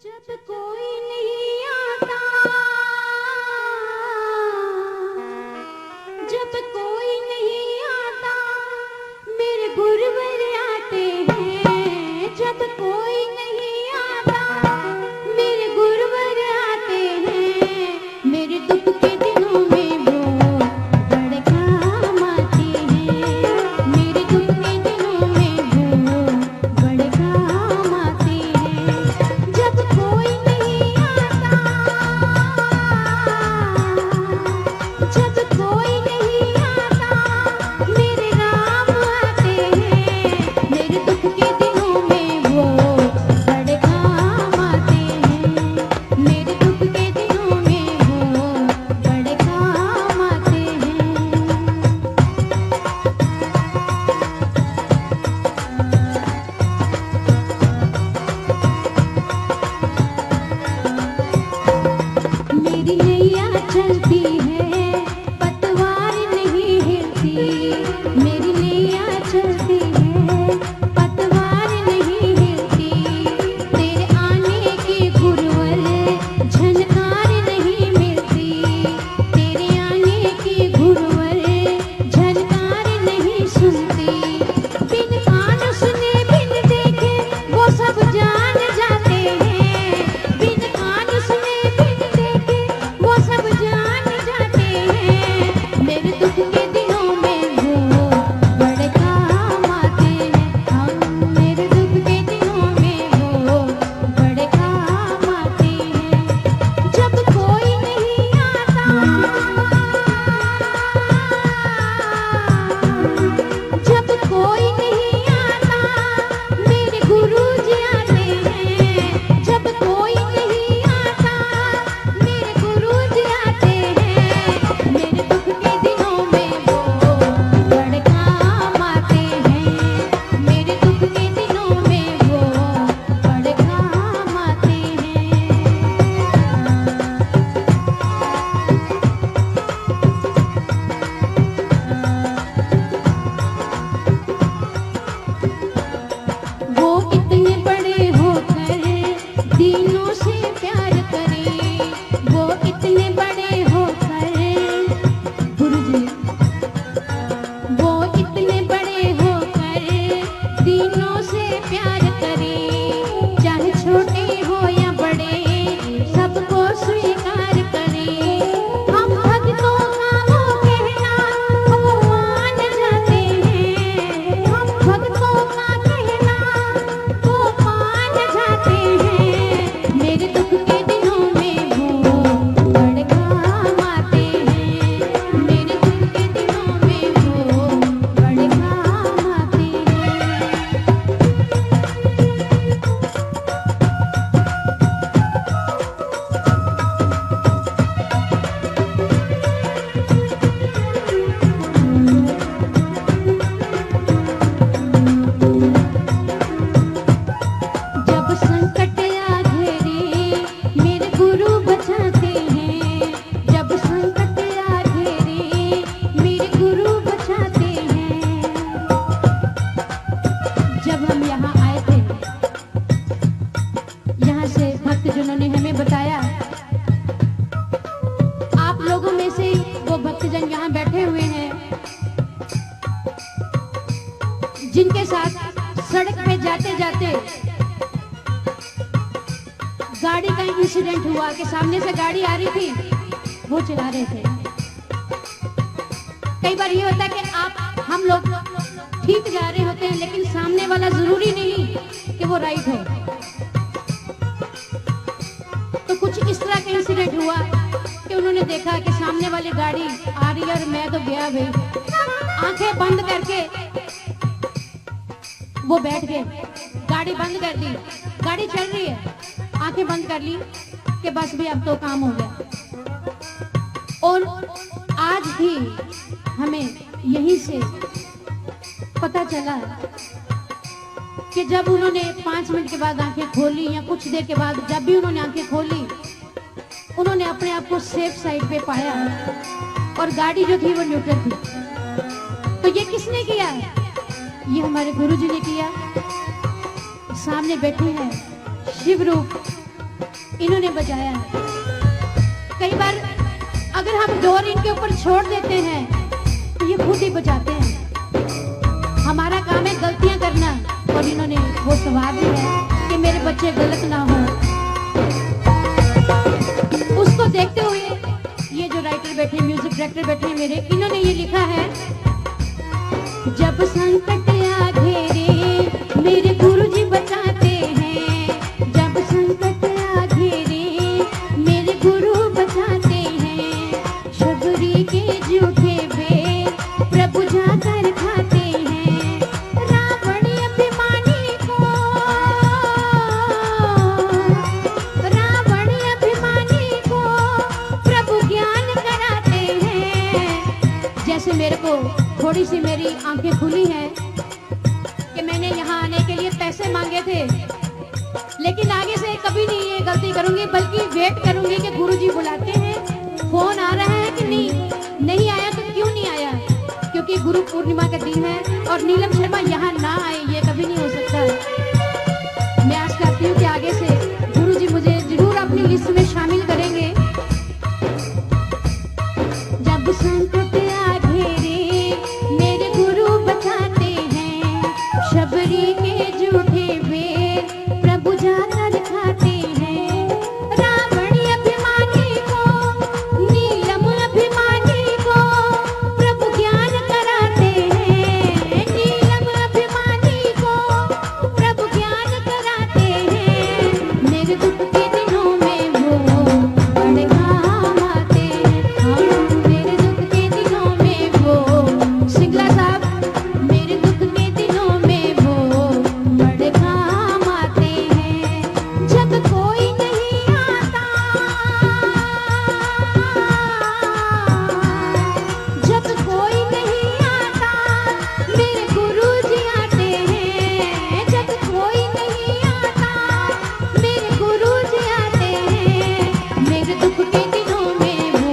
जब कोई नहीं आता, जब कोई नहीं आता, मेरे गुरुवर आते हैं। जब कोई नहीं आता, मेरे गुरुवर आते हैं। मेरे दुख के दिनों में वो बड़े काम आते हैं। मेरे दुख के दिनों में वो बड़े काम आते हैं। जब कोई नहीं आता, जब कोई नहीं आता, मेरे राम आते हैं। मेरे दुख के दिनों में वो बड़े काम आते हैं। मेरे दुख के दिनों में वो बड़े काम आते हैं। मेरी नैया चलती है, पतवार नहीं हिलती। मेरी नैया चलती है, पतवार नहीं हिलती। तेरे आने की गुरुवर झनकार नहीं मिलती। तेरे आने की गुरुवर झनकार नहीं सुनती। बिन कान सुने बिन देखे वो सब जान जाते हैं। बिन कान सुने बिन देखे वो सब जान जाते हैं। मेरे दुख के दिनों में वो बड़े काम आते हैं। हम मेरे दुख के दिनों में वो बड़े काम आते हैं। जब कोई नहीं आता, जब कोई नहीं आता, मेरे गुरुजी आते हैं। जब कोई नहीं आता, मेरे गुरुजी आते हैं। मेरे दुख के दिनों में वो बड़े काम आते हैं। मेरे दुख के दिनों में वो बड़े काम आते हैं। वो इतने बड़े होकर दीनों से प्यार करें। वो इतने बड़े होकर गुरुजी, वो इतने बड़े होकर दीनों से प्यार करें। चाहे छोटे हो या बड़े, सबको स्वीकार करें। हम भक्तों का वो कहना वो मान जाते हैं। हम भक्तों का कहना वो मान जाते हैं। मेरे दुख के दिनों में वो बड़े काम आते हैं। मेरे दुख के दिनों में वो बड़े काम आते हैं। जब संकट आ घेरे, मेरे गुरु बचाते हैं। जब संकट आ घेरे, मेरे गुरु बचाते हैं। जब हम यहाँ आए थे, यहाँ से भक्तजनों ने हमें बताया, आप लोगों में से वो भक्तजन यहाँ बैठे हुए हैं जिनके साथ सड़क पे जाते जाते गाड़ी का इंसिडेंट हुआ कि सामने से गाड़ी आ रही थी, वो चला रहे थे। कई बार ये होता है कि हम लोग ठीक जा रहे होते हैं, लेकिन सामने वाला जरूरी नहीं कि वो राइट हो। तो कुछ इस तरह का इंसिडेंट हुआ कि उन्होंने देखा कि सामने वाली गाड़ी आ रही है और मैं तो गया भाई। आंखें बंद करके वो बैठ गए, गाड़ी बंद कर दी। गाड़ी चल रही है, आंखें बंद कर ली कि बस भी अब तो काम हो गया। और आज ही हमें यहीं से पता चला कि जब उन्होंने 5 मिनट के बाद आंखें खोली या कुछ देर के बाद जब भी उन्होंने आंखें खोली, उन्होंने अपने आप को सेफ साइड पे पाया और गाड़ी जो थी वो न्यूट्रल थी। तो ये किसने किया? ये हमारे गुरुजी ने किया। सामने बैठे हैं शिव रूप इन्होंने बजाया। कई बार अगर हम डोर इनके ऊपर छोड़ देते हैं तो ये खुद ही बजाते हैं। हमारा काम है गलतियां करना, और इन्होंने वो सवाल दी है कि मेरे बच्चे गलत ना हो। उसको देखते हुए ये जो राइटर बैठे, म्यूजिक डायरेक्टर बैठे हैं मेरे, इन्होंने ये लिखा है, जब संकट आ घेरे मेरे गुरुजी बचाते हैं, जब संकट आ घेरे मेरे गुरु बचाते हैं, शबरी के जूठे भेद प्रभु जाकर खाते हैं, रावण अभिमानी को, रावण अभिमानी को प्रभु ज्ञान कराते हैं। जैसे मेरे को थोड़ी सी मेरी आंखें खुली हैं कि मैंने यहाँ आने के लिए पैसे मांगे थे, लेकिन आगे से कभी नहीं ये गलती करूंगी, बल्कि वेट करूंगी कि गुरुजी बुलाते हैं, फोन आ रहा है कि नहीं, नहीं आया तो क्यों नहीं आया, क्योंकि गुरु पूर्णिमा का दिन है और नीलम शर्मा